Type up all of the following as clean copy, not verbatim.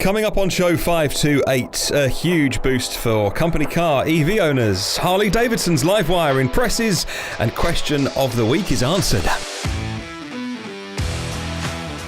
Coming up on show 528, a huge boost for company car EV owners. Harley Davidson's Livewire impresses, and question of the week is answered.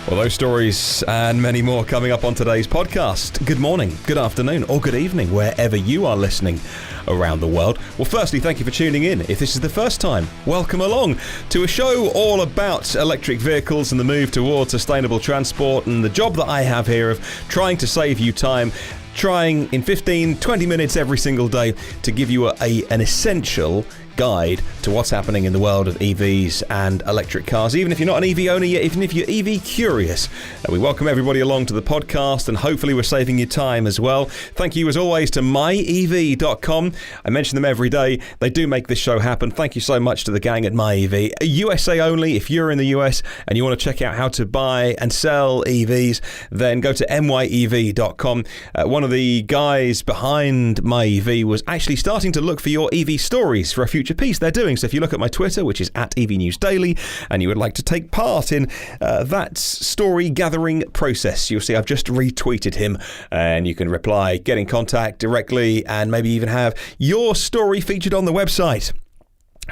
Well, those stories and many more coming up on today's podcast. Good morning, good afternoon, or good evening, wherever you are listening around the world. Well, firstly, thank you for tuning in. If this is the first time, welcome along to a show all about electric vehicles and the move towards sustainable transport, and the job that I have here of trying to save you time, trying in 15-20 minutes every single day to give you an essential guide to what's happening in the world of EVs and electric cars. Even if you're not an EV owner yet, even if you're EV curious, we welcome everybody along to the podcast, and hopefully we're saving you time as well. Thank you as always to myev.com. I mention them every day. They do make this show happen. Thank you so much to the gang at MyEV. USA only. If you're in the US and you want to check out how to buy and sell EVs, then go to myev.com. One of the guys behind MyEV was actually starting to look for your EV stories for a future piece they're doing. So if you look at my Twitter, which is at EV News Daily, and you would like to take part in that story gathering process, you'll see I've just retweeted him, and you can reply, get in contact directly, and maybe even have your story featured on the website.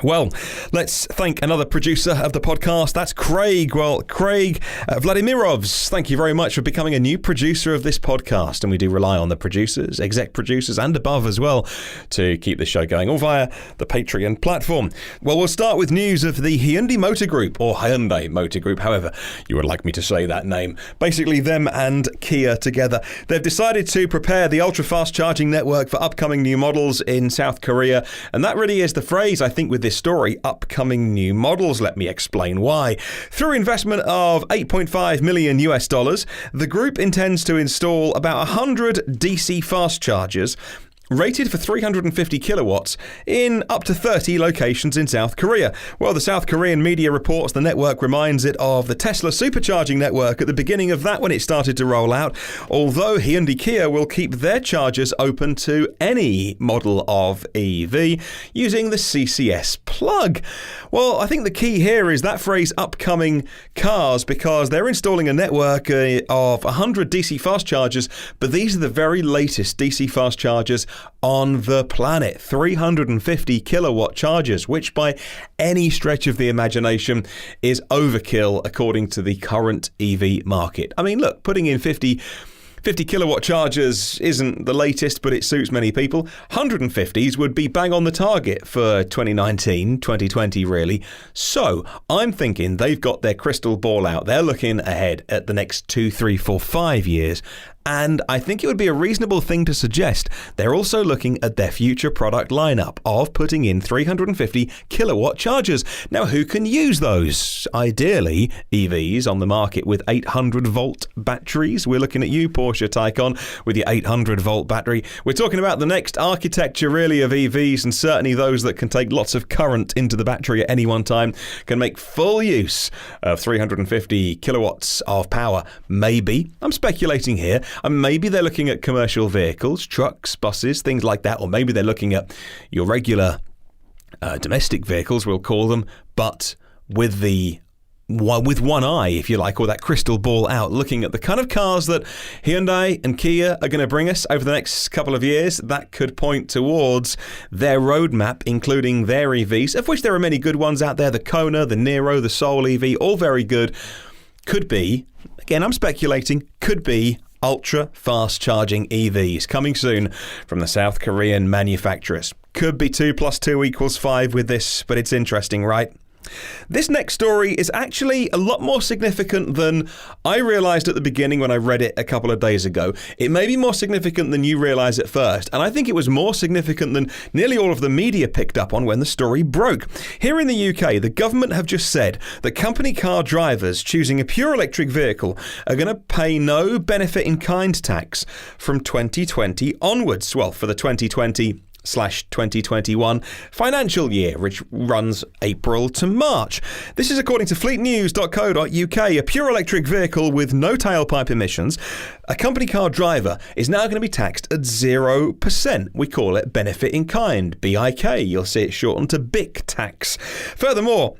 Well, let's thank another producer of the podcast. That's Craig. Well, CRAIG VLADIMIROVS, thank you very much for becoming a new producer of this podcast. And we do rely on the producers, exec producers, and above as well to keep the show going, all via the Patreon platform. Well, we'll start with news of the Hyundai Motor Group, or Hyundai Motor Group, however you would like me to say that name. Basically, them and Kia together. They've decided to prepare the ultra-fast charging network for upcoming new models in South Korea. And that really is the phrase, I think, with this story, upcoming new models. Let me explain why. Through investment of $8.5 million US, the group intends to install about 100 DC fast chargers rated for 350 kilowatts in up to 30 locations in South Korea. Well, the South Korean media reports the network reminds it of the Tesla Supercharging network at the beginning of that when it started to roll out, although Hyundai-Kia will keep their chargers open to any model of EV using the CCS plug. Well, I think the key here is that phrase upcoming cars, because they're installing a network of 100 DC fast chargers, but these are the very latest DC fast chargers on the planet. 350 kilowatt chargers, which by any stretch of the imagination is overkill according to the current EV market. I mean, look, putting in 50 kilowatt chargers isn't the latest, but it suits many people. 150s would be bang on the target for 2019, 2020 really. So I'm thinking they've got their crystal ball out. They're looking ahead at the next 2, 3, 4, 5 years. And I think it would be a reasonable thing to suggest they're also looking at their future product lineup of putting in 350 kilowatt chargers. Now, who can use those? Ideally, EVs on the market with 800 volt batteries. We're looking at you, Porsche Taycan, with your 800 volt battery. We're talking about the next architecture, really, of EVs, and certainly those that can take lots of current into the battery at any one time can make full use of 350 kilowatts of power. Maybe, I'm speculating here, and maybe they're looking at commercial vehicles, trucks, buses, things like that. Or maybe they're looking at your regular domestic vehicles, we'll call them, but with one eye, if you like, or that crystal ball out, looking at the kind of cars that Hyundai and Kia are going to bring us over the next couple of years. That could point towards their roadmap, including their EVs, of which there are many good ones out there. The Kona, the Niro, the Soul EV, all very good. Could be, again, I'm speculating, could be ultra fast charging EVs coming soon from the South Korean manufacturers. Could be 2 + 2 = 5 with this, but it's interesting, right? This next story is actually a lot more significant than I realised at the beginning when I read it a couple of days ago. It may be more significant than you realise at first, and I think it was more significant than nearly all of the media picked up on when the story broke. Here in the UK, the government have just said that company car drivers choosing a pure electric vehicle are going to pay no benefit in kind tax from 2020 onwards. Well, for the 2020/2021 financial year, which runs April to March. This is according to fleetnews.co.uk. A pure electric vehicle with no tailpipe emissions, a company car driver is now going to be taxed at 0%. We call it benefit in kind, BIK. You'll see it shortened to BIC tax. Furthermore,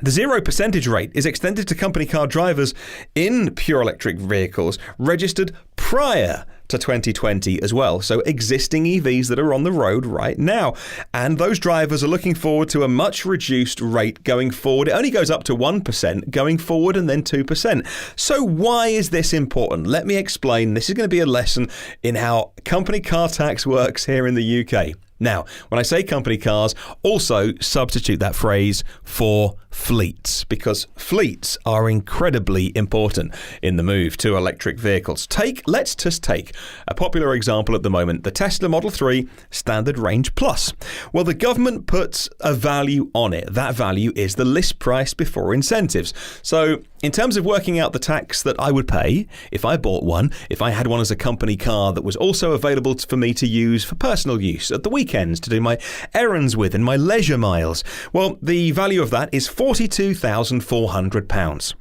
the 0% rate is extended to company car drivers in pure electric vehicles registered prior to 2020 as well. So existing EVs that are on the road right now. And those drivers are looking forward to a much reduced rate going forward. It only goes up to 1% going forward and then 2%. So why is this important? Let me explain. This is going to be a lesson in how company car tax works here in the UK. Now, when I say company cars, also substitute that phrase for fleets, because fleets are incredibly important in the move to electric vehicles. Let's just take a popular example at the moment, the Tesla Model 3 Standard Range Plus. Well, the government puts a value on it. That value is the list price before incentives. So in terms of working out the tax that I would pay if I bought one, if I had one as a company car that was also available for me to use for personal use at the weekends to do my errands with and my leisure miles, well, the value of that is £42,400.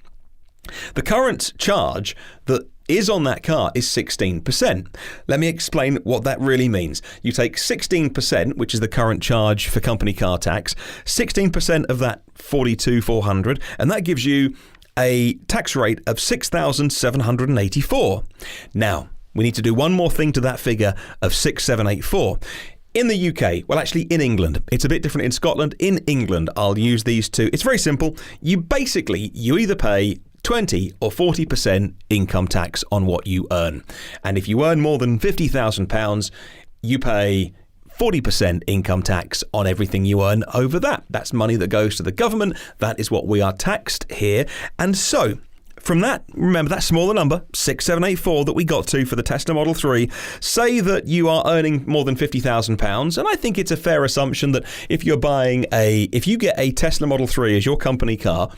The current charge that is on that car is 16%. Let me explain what that really means. You take 16%, which is the current charge for company car tax, 16% of that 42,400, and that gives you a tax rate of 6,784. Now, we need to do one more thing to that figure of 6,784. In the UK, well, actually in England, it's a bit different in Scotland. In England, I'll use these two. It's very simple. You either pay 20 or 40% income tax on what you earn. And if you earn more than £50,000, you pay 40% income tax on everything you earn over that. That's money that goes to the government. That is what we are taxed here. And so, from that, remember that smaller number, 6,784 that we got to for the Tesla Model 3, say that you are earning more than £50,000, and I think it's a fair assumption that if you get a Tesla Model 3 as your company car,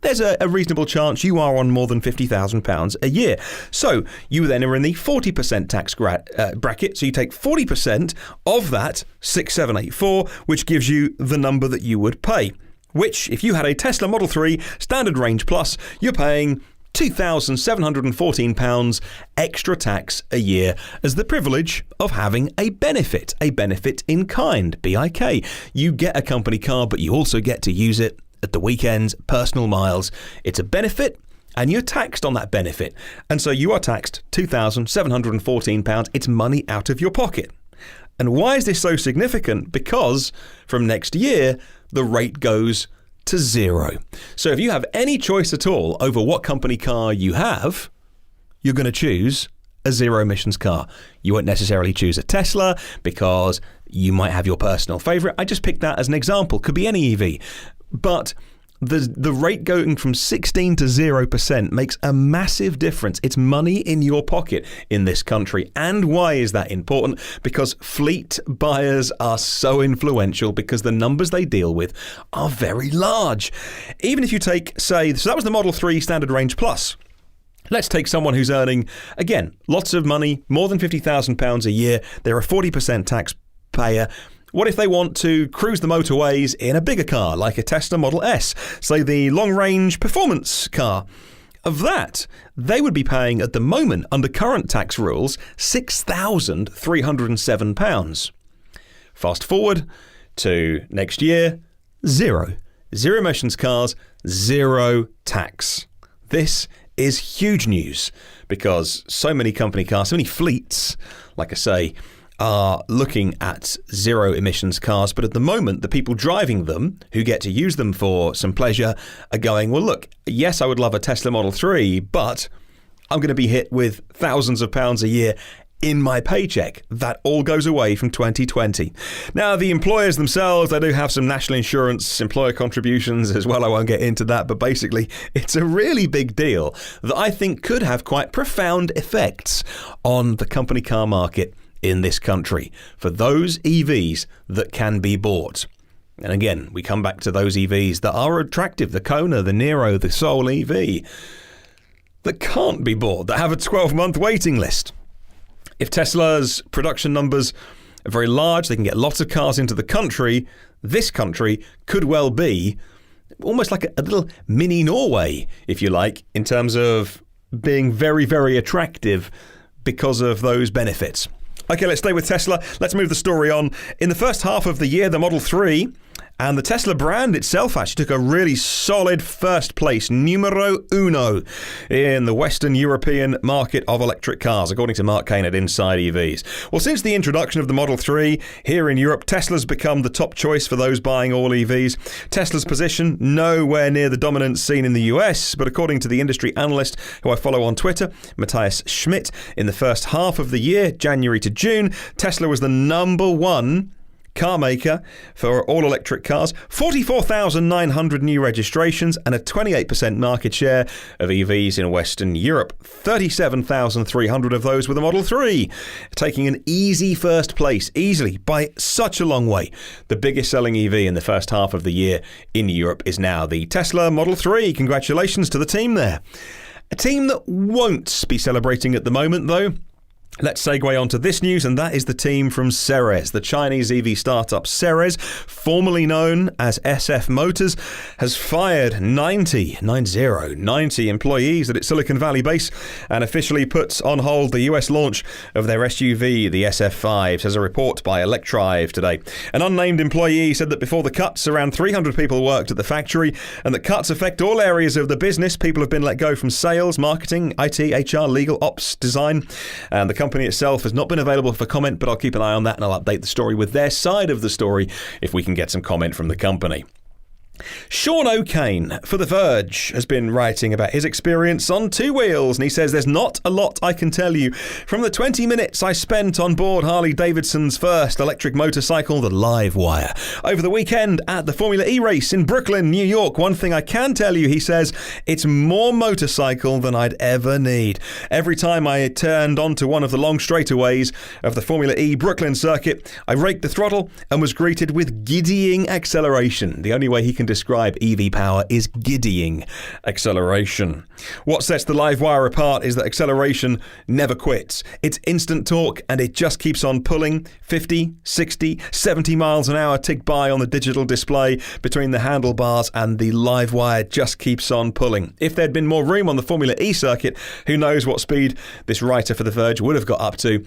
there's a reasonable chance you are on more than £50,000 a year. So you then are in the 40% tax bracket. So you take 40% of that 6,784, which gives you the number that you would pay. Which, if you had a Tesla Model 3 Standard Range Plus, you're paying £2,714 extra tax a year as the privilege of having a benefit in kind, BIK. You get a company car, but you also get to use it at the weekends, personal miles. It's a benefit, and you're taxed on that benefit. And so you are taxed £2,714. It's money out of your pocket. And why is this so significant? Because from next year, the rate goes to zero. So if you have any choice at all over what company car you have, you're going to choose a zero emissions car. You won't necessarily choose a Tesla because you might have your personal favorite. I just picked that as an example. Could be any EV. But the rate going from 16 to 0% makes a massive difference. It's money in your pocket in this country. And why is that important? Because fleet buyers are so influential because the numbers they deal with are very large. Even if you take, so that was the Model 3 Standard Range Plus. Let's take someone who's earning, again, lots of money, more than £50,000 a year. They're a 40% taxpayer. What if they want to cruise the motorways in a bigger car, like a Tesla Model S, say the long-range performance car? Of that, they would be paying at the moment, under current tax rules, £6,307. Fast forward to next year, zero. Zero emissions cars, zero tax. This is huge news because so many company cars, so many fleets, like I say, are looking at zero emissions cars, but at the moment the people driving them who get to use them for some pleasure are going, well look, yes, I would love a Tesla Model 3, but I'm going to be hit with thousands of pounds a year in my paycheck. That all goes away from 2020. Now, the employers themselves, they do have some national insurance employer contributions as well. I won't get into that, but basically it's a really big deal that I think could have quite profound effects on the company car market in this country for those EVs that can be bought. And again, we come back to those EVs that are attractive, the Kona, the Niro, the Soul EV, that can't be bought, that have a 12-month waiting list. If Tesla's production numbers are very large, they can get lots of cars into the country, this country could well be almost like a little mini Norway, if you like, in terms of being very, very attractive because of those benefits. Okay, let's stay with Tesla. Let's move the story on. In the first half of the year, the Model 3 And the Tesla brand itself actually took a really solid first place, numero uno, in the Western European market of electric cars, according to Mark Kane at InsideEVs. Well, since the introduction of the Model 3 here in Europe, Tesla's become the top choice for those buying all EVs. Tesla's position nowhere near the dominance seen in the US, but according to the industry analyst who I follow on Twitter, Matthias Schmidt, in the first half of the year, January to June, Tesla was the number one car maker for all electric cars, 44,900 new registrations and a 28% market share of EVs in Western Europe. 37,300 of those were the Model 3, taking an easy first place, easily, by such a long way. The biggest selling EV in the first half of the year in Europe is now the Tesla Model 3. Congratulations to the team there. A team that won't be celebrating at the moment, though. Let's segue on to this news, and that is the team from Ceres. The Chinese EV startup Ceres, formerly known as SF Motors, has fired 90 employees at its Silicon Valley base and officially puts on hold the US launch of their SUV, the SF5, says a report by Electrive today. An unnamed employee said that before the cuts, around 300 people worked at the factory, and that cuts affect all areas of the business. People have been let go from sales, marketing, IT, HR, legal, ops, design, and the company itself has not been available for comment, but I'll keep an eye on that and I'll update the story with their side of the story if we can get some comment from the company. Sean O'Kane for The Verge has been writing about his experience on two wheels, and he says there's not a lot I can tell you from the 20 minutes I spent on board Harley Davidson's first electric motorcycle, the Livewire, over the weekend at the Formula E race in Brooklyn, New York. One thing I can tell you, he says, it's more motorcycle than I'd ever need. Every time I turned onto one of the long straightaways of the Formula E Brooklyn circuit, I raked the throttle and was greeted with giddying acceleration. The only way he can describe EV power is giddying acceleration. What sets the Livewire apart is that acceleration never quits. It's instant torque and it just keeps on pulling. 50, 60, 70 miles an hour tick by on the digital display between the handlebars, and the Livewire just keeps on pulling. If there'd been more room on the Formula E circuit, who knows what speed this writer for The Verge would have got up to.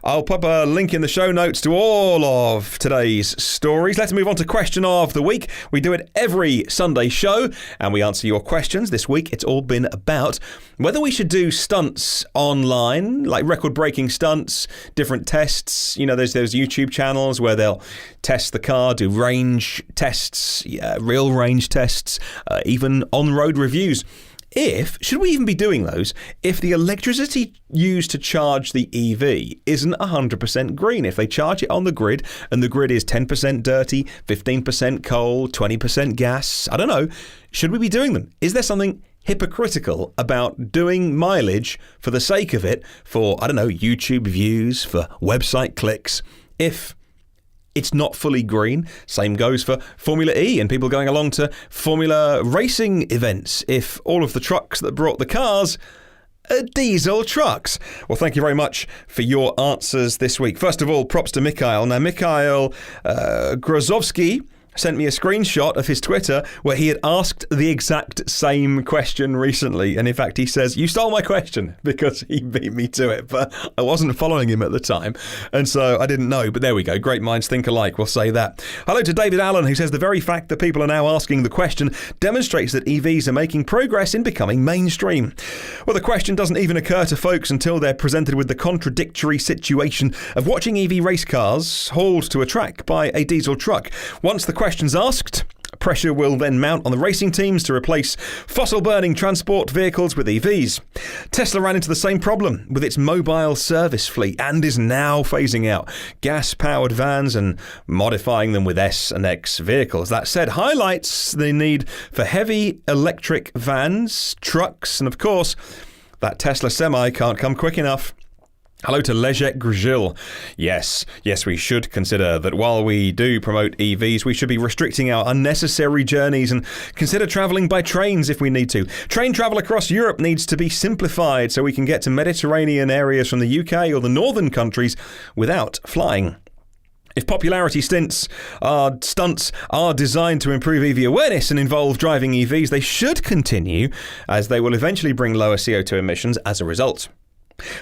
I'll pop a link in the show notes to all of today's stories. Let's move on to question of the week. We do it every Sunday show and we answer your questions. This week it's all been about whether we should do stunts online, like record-breaking stunts, different tests. You know, there's those YouTube channels where they'll test the car, do range tests, real range tests, even on-road reviews. Should we even be doing those if the electricity used to charge the EV isn't 100% green? If they charge it on the grid and the grid is 10% dirty, 15% coal, 20% gas, I don't know, should we be doing them? Is there something hypocritical about doing mileage for the sake of it, for, I don't know, YouTube views, for website clicks, if it's not fully green? Same goes for Formula E and people going along to Formula racing events if all of the trucks that brought the cars are diesel trucks. Well, thank you very much for your answers this week. First of all, props to Mikhail. Now, Mikhail Grozovsky sent me a screenshot of his Twitter where he had asked the exact same question recently. And in fact, he says, you stole my question, because he beat me to it. But I wasn't following him at the time, and so I didn't know. But there we go. Great minds think alike. We'll say that. Hello to David Allen, who says the very fact that people are now asking the question demonstrates that EVs are making progress in becoming mainstream. Well, the question doesn't even occur to folks until they're presented with the contradictory situation of watching EV race cars hauled to a track by a diesel truck. Once the question's asked, pressure will then mount on the racing teams to replace fossil-burning transport vehicles with EVs. Tesla ran into the same problem with its mobile service fleet and is now phasing out gas-powered vans and modifying them with S and X vehicles. That said, highlights the need for heavy electric vans, trucks, and of course, that Tesla Semi can't come quick enough. Hello to Lejek Grzil. Yes, we should consider that while we do promote EVs, we should be restricting our unnecessary journeys and consider travelling by trains if we need to. Train travel across Europe needs to be simplified so we can get to Mediterranean areas from the UK or the northern countries without flying. If popularity stunts are designed to improve EV awareness and involve driving EVs, they should continue, as they will eventually bring lower CO2 emissions as a result.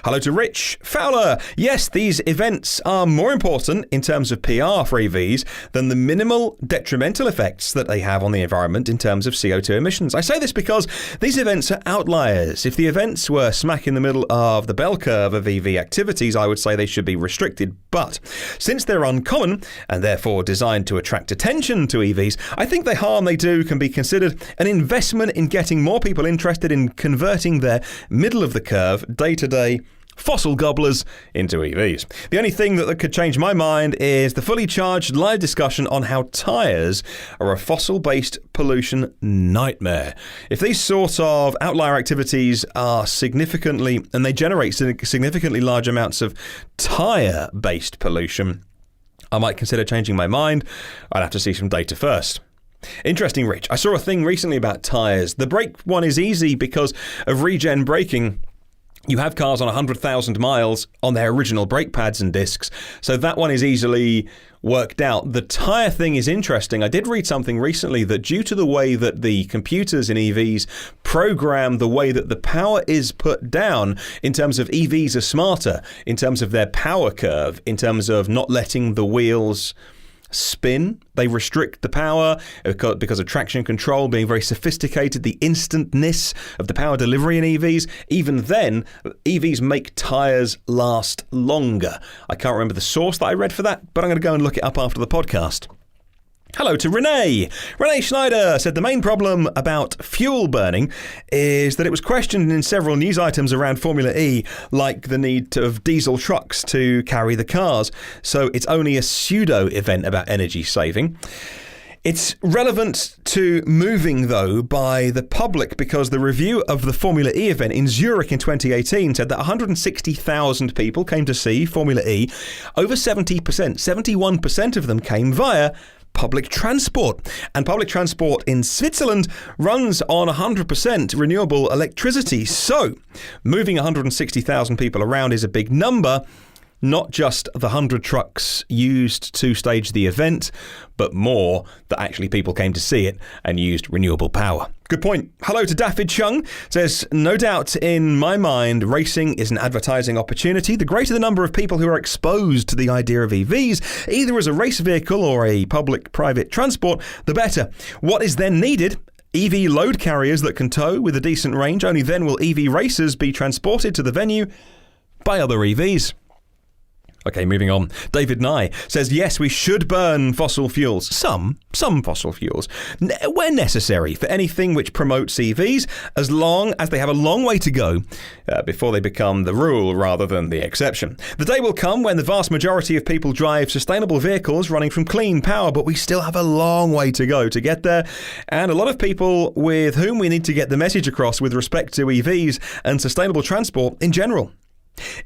Hello to Rich Fowler. Yes, these events are more important in terms of PR for EVs than the minimal detrimental effects that they have on the environment in terms of CO2 emissions. I say this because these events are outliers. If the events were smack in the middle of the bell curve of EV activities, I would say they should be restricted. But since they're uncommon and therefore designed to attract attention to EVs, I think the harm they do can be considered an investment in getting more people interested in converting their middle of the curve, day-to-day fossil gobblers into EVs. The only thing that could change my mind is the fully charged live discussion on how tyres are a fossil-based pollution nightmare. If these sort of outlier activities are significantly, and they generate significantly large amounts of tyre-based pollution, I might consider changing my mind. I'd have to see some data first. Interesting, Rich. I saw a thing recently about tyres. The brake one is easy because of regen braking. You have cars on 100,000 miles on their original brake pads and discs, so that one is easily worked out. The tyre thing is interesting. I did read something recently that due to the way that the computers in EVs program the way that the power is put down, in terms of EVs are smarter, in terms of their power curve, in terms of not letting the wheels spin. They restrict the power because of traction control being very sophisticated, the instantness of the power delivery in EVs. Even then, EVs make tyres last longer. I can't remember the source that I read for that, but I'm going to go and look it up after the podcast. Hello to Renee. Renee Schneider said the main problem about fuel burning is that it was questioned in several news items around Formula E, like the need of diesel trucks to carry the cars. So it's only a pseudo event about energy saving. It's relevant to moving, though, by the public, because the review of the Formula E event in Zurich in 2018 said that 160,000 people came to see Formula E. Over 71% of them came via public transport. And public transport in Switzerland runs on 100% renewable electricity. So moving 160,000 people around is a big number. Not just the 100 trucks used to stage the event, but more that actually people came to see it and used renewable power. Good point. Hello to David Chung. Says, no doubt in my mind, racing is an advertising opportunity. The greater the number of people who are exposed to the idea of EVs, either as a race vehicle or a public-private transport, the better. What is then needed? EV load carriers that can tow with a decent range. Only then will EV racers be transported to the venue by other EVs. Okay, moving on. David Nye says, yes, we should burn fossil fuels. Some fossil fuels, where necessary, for anything which promotes EVs, as long as they have a long way to go before they become the rule rather than the exception. The day will come when the vast majority of people drive sustainable vehicles running from clean power, but we still have a long way to go to get there. And a lot of people with whom we need to get the message across with respect to EVs and sustainable transport in general.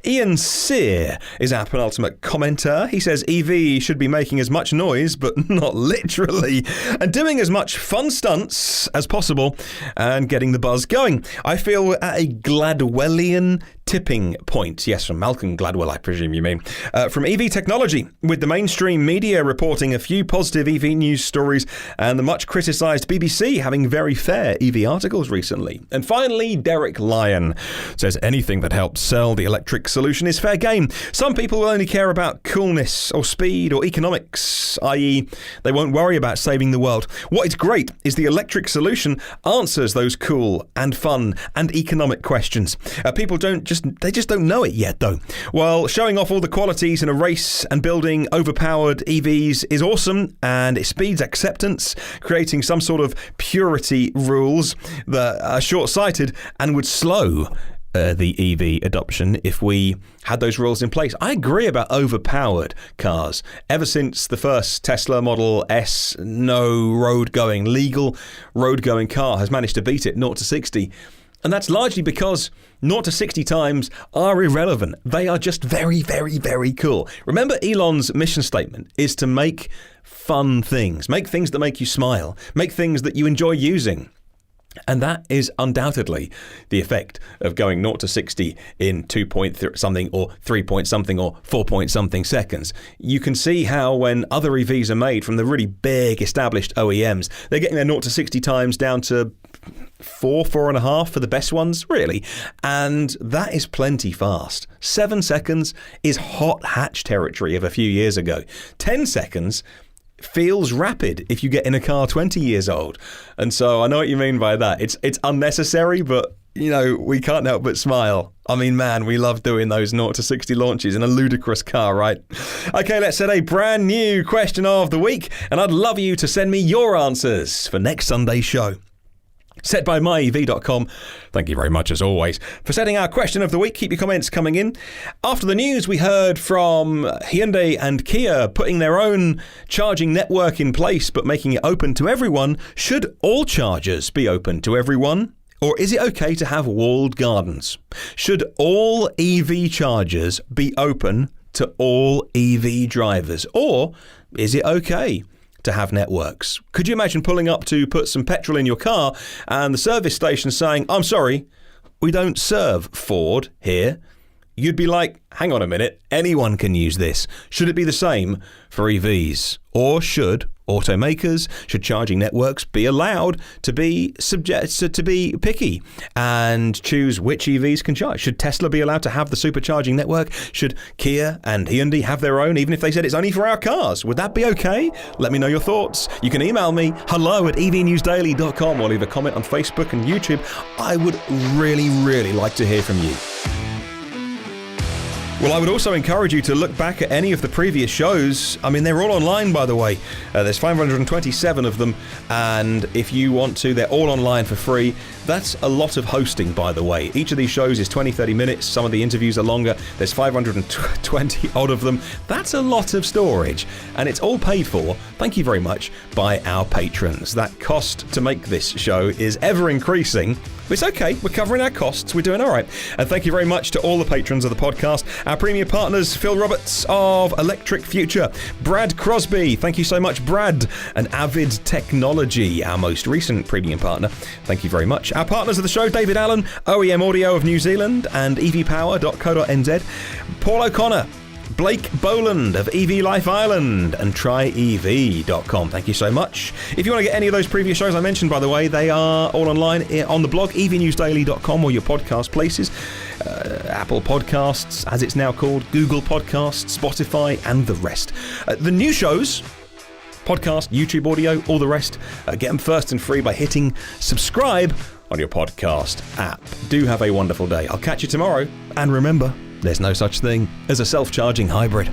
Ian Sear is our penultimate commenter. He says EV should be making as much noise, but not literally, and doing as much fun stunts as possible and getting the buzz going. I feel we're at a Gladwellian tipping point. Yes, from Malcolm Gladwell, I presume you mean. From EV technology, with the mainstream media reporting a few positive EV news stories and the much criticised BBC having very fair EV articles recently. And finally, Derek Lyon says anything that helps sell the electric solution is fair game. Some people will only care about coolness or speed or economics, i.e. they won't worry about saving the world. What is great is the electric solution answers those cool and fun and economic questions. People just don't know it yet, though. While showing off all the qualities in a race and building overpowered EVs is awesome, and it speeds acceptance, creating some sort of purity rules that are short-sighted and would slow the EV adoption if we had those rules in place. I agree about overpowered cars. Ever since the first Tesla Model S, no legal road-going car has managed to beat it 0 to 60. And that's largely because 0 to 60 times are irrelevant. They are just very, very, very cool. Remember, Elon's mission statement is to make fun things. Make things that make you smile. Make things that you enjoy using. And that is undoubtedly the effect of going 0 to 60 in 2 point something or 3 point something or 4 point something seconds. You can see how when other EVs are made from the really big established OEMs, they're getting their 0 to 60 times down to 4.5 for the best ones, really. And that is plenty fast. 7 seconds is hot hatch territory of a few years ago. 10 seconds feels rapid if you get in a car 20 years old. And so I know what you mean by that. It's unnecessary, but we can't help but smile. I mean, man, we love doing those 0 to 60 launches in a ludicrous car, right? Okay, let's set a brand new question of the week, and I'd love you to send me your answers for next Sunday's show. Set by myev.com. Thank you very much, as always, for setting our question of the week. Keep your comments coming in. After the news, we heard from Hyundai and Kia putting their own charging network in place, but making it open to everyone. Should all chargers be open to everyone? Or is it okay to have walled gardens? Should all EV chargers be open to all EV drivers? Or is it okay to have networks? Could you imagine pulling up to put some petrol in your car and the service station saying, "I'm sorry, we don't serve Ford here"? You'd be like, hang on a minute, anyone can use this. Should it be the same for EVs? Or should automakers, should charging networks be allowed to be to be picky and choose which EVs can charge? Should Tesla be allowed to have the supercharging network? Should Kia and Hyundai have their own, even if they said it's only for our cars? Would that be okay? Let me know your thoughts. You can email me, hello@evnewsdaily.com, or leave a comment on Facebook and YouTube. I would really, really like to hear from you. Well, I would also encourage you to look back at any of the previous shows. I mean, they're all online, by the way. There's 527 of them, and if you want to, they're all online for free. That's a lot of hosting, by the way. Each of these shows is 20, 30 minutes. Some of the interviews are longer. There's 520 odd of them. That's a lot of storage, and it's all paid for, thank you very much, by our patrons. That cost to make this show is ever increasing. It's okay, we're covering our costs, we're doing all right. And thank you very much to all the patrons of the podcast. Our premium partners, Phil Roberts of Electric Future, Brad Crosby, thank you so much, Brad, and Avid Technology, our most recent premium partner. Thank you very much. Our partners of the show, David Allen, OEM Audio of New Zealand, and evpower.co.nz, Paul O'Connor, Blake Boland of EV Life Ireland, and TryEV.com. Thank you so much. If you want to get any of those previous shows I mentioned, by the way, they are all online on the blog, evnewsdaily.com, or your podcast places. Apple Podcasts, as it's now called, Google Podcasts, Spotify, and the rest. The new shows, podcast, YouTube audio, all the rest, get them first and free by hitting subscribe on your podcast app. Do have a wonderful day. I'll catch you tomorrow. And remember, there's no such thing as a self-charging hybrid.